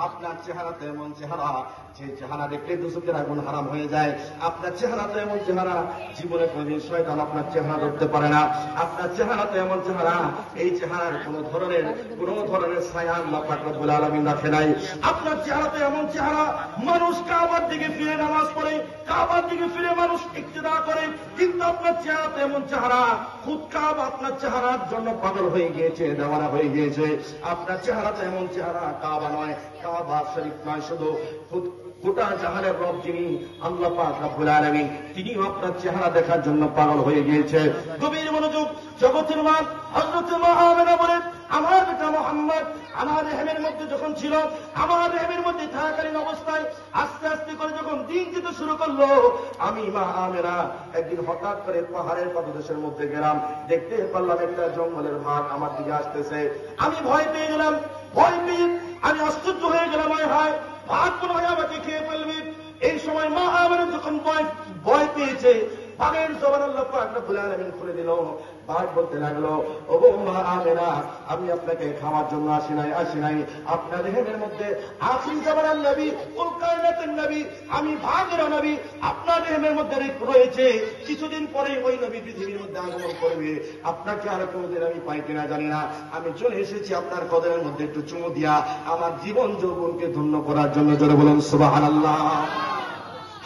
আপনার চেহারা তো এমন চেহারা, যে চেহারা দেখলে দুচোখের আগুন হারাম হয়ে যায়। আপনার চেহারা তো এমন চেহারা, জীবনে কোনদিন শয়তান আপনার চেহারা ধরতে পারে না। আপনার চেহারা তো এমন চেহারা, এই চেহারার কোন ধরনের ছায়া আল্লাহ পাক রব্বুল আলামিন রাখে নাই। আপনার চেহারা তো এমন চেহারা, মানুষ কাবার দিকে ফিরে নামাজ পড়ে, কাবার দিকে ফিরে মানুষ ইক্তেদা করে, কিন্তু আপনার চেহারা তো এমন চেহারা, খুদ কাবা আপনার চেহারার জন্য পাগল হয়ে গিয়েছে, দেওয়ানা হয়ে গিয়েছে। আপনার চেহারা তো এমন চেহারা, কাবা নয়, কাবা শরীফ নয়, শুধু গোটা জাহানের রব যিনি আল্লাহ পাক রব্বুল আলামিন, তিনিও আপনার চেহারা দেখার জন্য পাগল হয়ে গিয়েছে। গভীর মনোযোগ। জগতের মা হযরত আমেনা বলেন, আমার বেটা মুহাম্মদ আমার রেহেমের মধ্যে যখন ছিল, আমার রেহেমের মধ্যে থাকাকালীন অবস্থায় আস্তে আস্তে করে যখন দিন যেতে শুরু করলো, আমি মা আমেনা একদিন হঠাৎ করে পাহাড়ের পাদদেশের মধ্যে গেলাম, দেখতে পারলাম একটা জঙ্গলের ভাগ আমার দিকে আসতেছে। আমি ভয় পেয়ে গেলাম, ভয় পেয়ে আমি আশ্চর্য হয়ে গেলাম, হায় ভাগ মনে হয় আমাকে খেয়ে ফেলবে। এই সময় মা আমেনা যখন ভয় পেয়েছে, বাঘের জবান আল্লাহ পাক রব্বুল আলামিন খুলে দিল। বাঘ বলতে লাগলো, ওগো মা আমেনা, আমি আপনাকে খাওয়ার জন্য আসি নাই, আপনার রেহেমের মধ্যে আখির জামানার নবী, কুল কায়নাতের নবী, আমি ভাগের নবী আপনার রেহেমের মধ্যে রয়েছে। কিছুদিন পরে ওই নবী পৃথিবীর মধ্যে আগমন করবে, আপনাকে আর কোনদিন আমি পাই কিনা জানি না। আমি চলে এসেছি আপনার কদমের মধ্যে একটু চুমু দিয়া আমার জীবন যৌবনকে ধন্য করার জন্য। জোরে বলুন সুবহানাল্লাহ।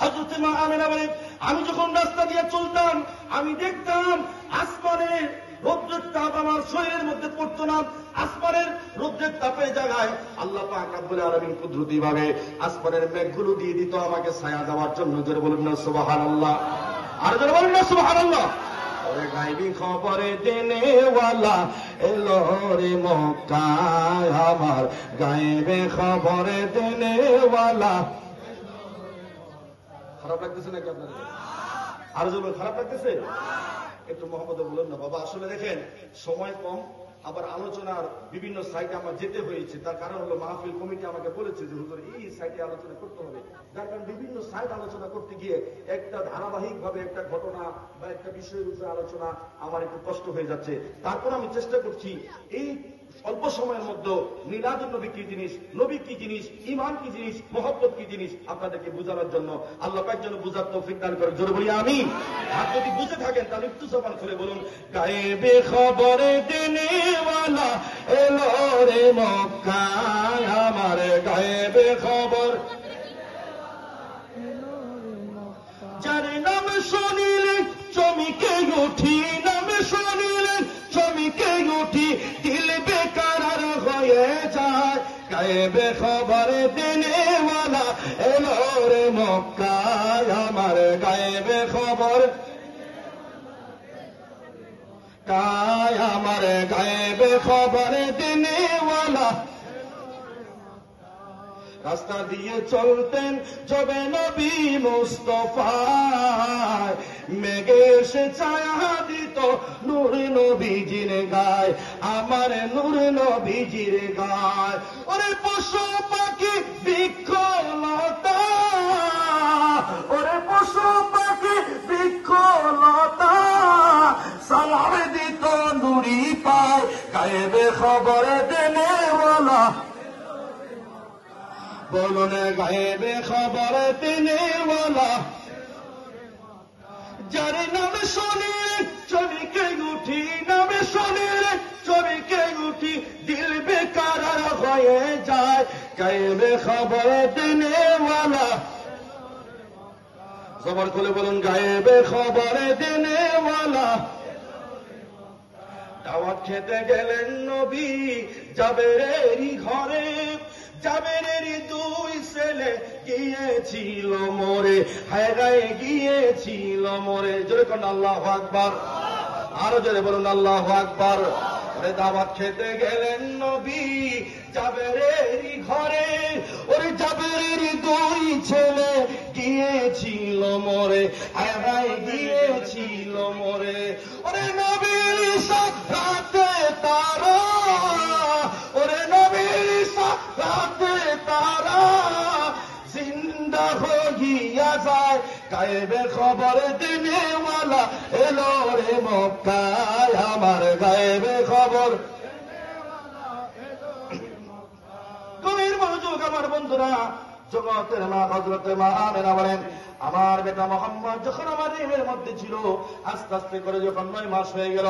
হযরত মা আমেনা বলেন, আমি যখন রাস্তা দিয়ে চলতাম, আমি দেখতাম আসমানের রৌদ্রের তাপ আমার শরীরের মধ্যে পড়তো না। আসমানের রৌদ্রের তাপের জায়গায় আল্লাহ পাক রব্বুল আলামিন কুদরতি ভাবে আসমানের মেঘগুলো দিয়ে দিত আমাকে ছায়া দেওয়ার জন্য। জোরে বলুন না সুবহানাল্লাহ। আর জোরে বলুন না সুবহানাল্লাহ। ওরে গায়বী খবরে দেনেওয়ালা এলো রে মক্কায় আমার, গায়বী খবরে দেনেওয়ালা। খারাপ লাগতেছে নাকি আপনাদের? আরো জোরে খারাপ লাগতেছে? একটু মোহাম্মদ বলুন না বাবা। আসলে দেখেন, সময় কম, আবার আলোচনার বিভিন্ন সাইটে আমার যেতে হয়েছে। তার কারণ হলো মাহফিল কমিটি আমাকে বলেছে যে হুজুর এই সাইটে আলোচনা করতে হবে। যার কারণ বিভিন্ন সাইট আলোচনা করতে গিয়ে একটা ধারাবাহিক ভাবে একটা ঘটনা বা একটা বিষয়ের উপরে আলোচনা আমার একটু কষ্ট হয়ে যাচ্ছে। তারপর আমি চেষ্টা করছি এই অল্প সময়ের মধ্যে মিলাদুন নবী কি জিনিস, নবী কি জিনিস, ঈমান কি জিনিস, মহব্বত কি জিনিস আপনাদেরকে বোঝানোর জন্য। আল্লাহ পাক যেন বুঝার তৌফিক দান করেন। জোরে বলি আমিন। আর যদি বুঝে থাকেন তাহলে একটু জবান খুলে বলুন, গায়েবে খবরে দেনেওয়ালা এলো রে মক্কায় আমার, গায়েবে খবর যার নাম শুনিলে চমকে উঠি, নাম শুনিলে চমকে উঠি, দিল বেকারার হয়ে যায়। গায়েবে খবর দেনেওয়ালা এলো রে মক্কায় আমার, গায়েবে খবর কায় আমার, গায়েবে খবর দেনেওয়ালা। রাস্তা দিয়ে চলতেন যবে নবী মুস্তাফা, মেঘে এসে ছায়া দিত নূর নবীজির গায়, আমার নূর নবীজির গায়। ওরে পশু পাখি বৃক্ষ লতা, ওরে পশু পাখি বৃক্ষ লতা, সালাম দিত নুরি পায়। গায়েবে খবর দেনেওয়ালা বলুন, গায়েবে খবর দেনেওয়ালা যার নাম শুনিলে চমকে উঠি, নামে শুনিলে চমকে উঠি, দিল বেকারার হয়ে যায়। গায়েবে খবর দেনেওয়ালা, জবর খুলে বলুন, গায়েবে খবর দেনেওয়ালা। দাওয়াত খেতে গেলেন নবী জাবেরেরই ঘরে, জাবেরেরই দুই ছেলে গিয়েছিল মরে, হায়গায় গিয়েছিল মরে। জোরে কোন আল্লাহু আকবার। আরো জোরে বলুন আল্লাহু আকবার। ওরে দাওয়াত খেতে গেলেন নবী জাবেরেরই ঘরে, ওরে জাবেরেরই দুই ছেলে গিয়েছিল মরে, হায়গায় গিয়েছিল মরে। ওরে নবীর সাথে তারা, ওরে নবীর সাথে তারা জিন্দা হইয়া যায়। গায়েবে খবর দেনেওয়ালা এলো রে মক্কায় আমার, গায়েবে খবর। গভীর মনোযোগ আমার বন্ধুরা, জগতের মা হযরতে মা আমেনা বলেন, আমার বেটা মোহাম্মদ যখন আমার রেহেমের মধ্যে ছিল, আস্তে আস্তে করে যখন 9 মাস হয়ে গেল,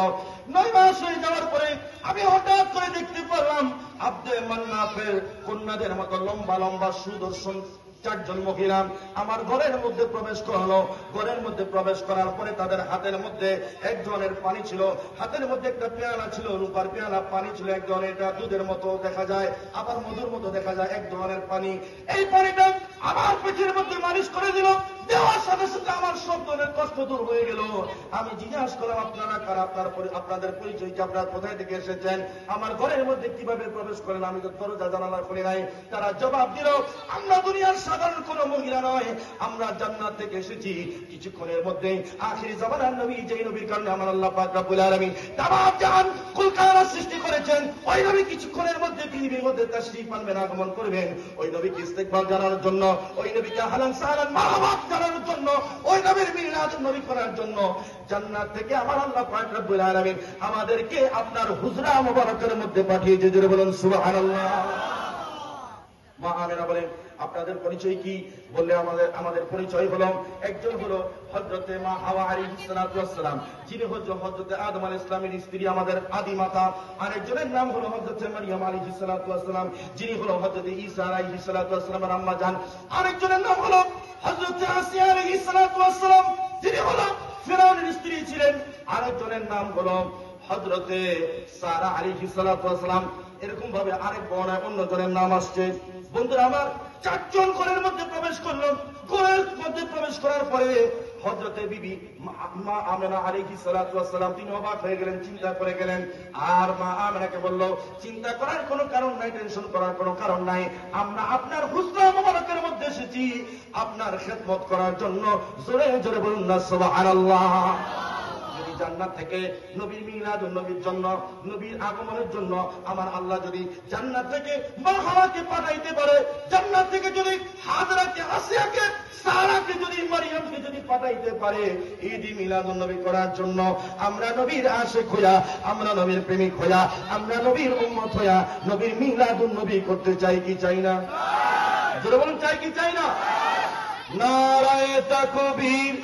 9 মাস হয়ে যাওয়ার পরে আমি হঠাৎ করে দেখতে পারলাম আব্দে মান্নাফের কন্যাদের মতো লম্বা লম্বা সুদর্শন 4 জন মহিলা আমার ঘরের মধ্যে প্রবেশ করলো। ঘরের মধ্যে প্রবেশ করার পরে তাদের হাতের মধ্যে এক ধরনের পানি ছিল, হাতের মধ্যে একটা পেয়ালা ছিল, রূপার পেয়ালা, পানি ছিল এক ধরনের, এটা দুধের মতো দেখা যায়, আবার মধুর মতো দেখা যায়, এক ধরনের পানি। এই পানিটা আমার পেটের মধ্যে মালিশ করে দিল, দেওয়ার সাথে সাথে আমার সব ধরনের কষ্ট দূর হয়ে গেল। আমি জিজ্ঞাসা করলাম, আপনারা কারা, আপনাদের পরিচয় কি, আপনারা কোথায় থেকে এসেছেন, আমার ঘরের মধ্যে কিভাবে প্রবেশ করেন, আমি তো দরজা জানালা খুলি নাই। তারা জবাব দিল, আমরা দুনিয়ার সাধারণ কোন মহিলা নয়, আমরা জান্নাত থেকে এসেছি। কিছুক্ষণের মধ্যে আখিরি জামানার নবী, যেই নবীর কারণে আমার আল্লাহ পাক রব্বুল আলামিন তামাম জাহান কুল কায়নাত সৃষ্টি করেছেন, ওই নবী কিছুক্ষণের মধ্যে পৃথিবীর মধ্যে তাশরীফ আনবেন, আগমন করবেন। ওই নবীকে ইস্তেকবাল জানানোর জন্য, ওই নবীকে হালান সাহালান মারহাবাত জানানোর জন্য, ওই নবীর মিলাদ নবী করার জন্য জান্নাত থেকে আমার আল্লাহ পাক রব্বুল আলামিন আমাদেরকে আপনার হুজরা মুবারকের মধ্যে পাঠিয়েছে। জোরে বলুন সুবহানাল্লাহ। মা আমেনা বলেন, আপনাদের পরিচয় কি? বললে আমাদের পরিচয় হলো, একজন হলো হযরতে মা হাওয়া আলাইহিস সালাতু ওয়াস সালাম, যিনি হযরতে আদম আলাইহিস সালামের স্ত্রী, আমাদের আদি মাতা। আরেকজনের নাম হলো হযরতে মারইয়াম আলাইহিস সালাতু ওয়াস সালাম, যিনি হলো হযরতে ঈসা আলাইহিস সালাতু ওয়াস সালামের আম্মা জান। আরেকজনের নাম হলো হযরতে আসিয়া আলাইহিস সালাতু ওয়াস সালাম, যিনি হলো ফিরআউনের স্ত্রী ছিলেন। আরেকজনের নাম হলো হযরতে সারা আলাইহিস সালাতু ওয়াস সালাম। এরকম ভাবে আরেক বর্ণায় অন্যজনের নাম আসছে। বন্ধুরা আমার, 4 জন ঘরের মধ্যে প্রবেশ করলো। ঘরের মধ্যে প্রবেশ করার পরে হযরতে বিবি মা আমেনা আলাইহিস সালাতু ওয়াস সালাম তিনি অবাক হয়ে গেলেন, চিন্তা করে গেলেন। আর মা আমেনাকে বলল, চিন্তা করার কোনো কারণ নাই, টেনশন করার কোনো কারণ নাই, আমরা আপনার হুজরা মুবারকের মধ্যে এসেছি আপনার খেদমত করার জন্য। জোরে জোরে বলুন না সুবহানাল্লাহ। জান্নাত থেকে নবীর মিলাদুন নবীর জন্য, নবীর আগমনের জন্য আমার আল্লাহ যদি জান্নাত থেকে মা হাওয়াকে পাঠাইতে পারে, জান্নাত থেকে যদি হাজরাতে আসিয়াকে, সারাকে, যদি মারইয়ামকে যদি পাঠাইতে পারে ঈদ মিলাদুন নবী করার জন্য, আমরা নবীর আশিক হইয়া, আমরা নবীর প্রেমিক হইয়া, আমরা নবীর উম্মত হইয়া নবীর মিলাদুন নবী করতে চাই কি চাই না? জোরে বলুন, চাই কি চাই না? নারায়ে তাকবীর।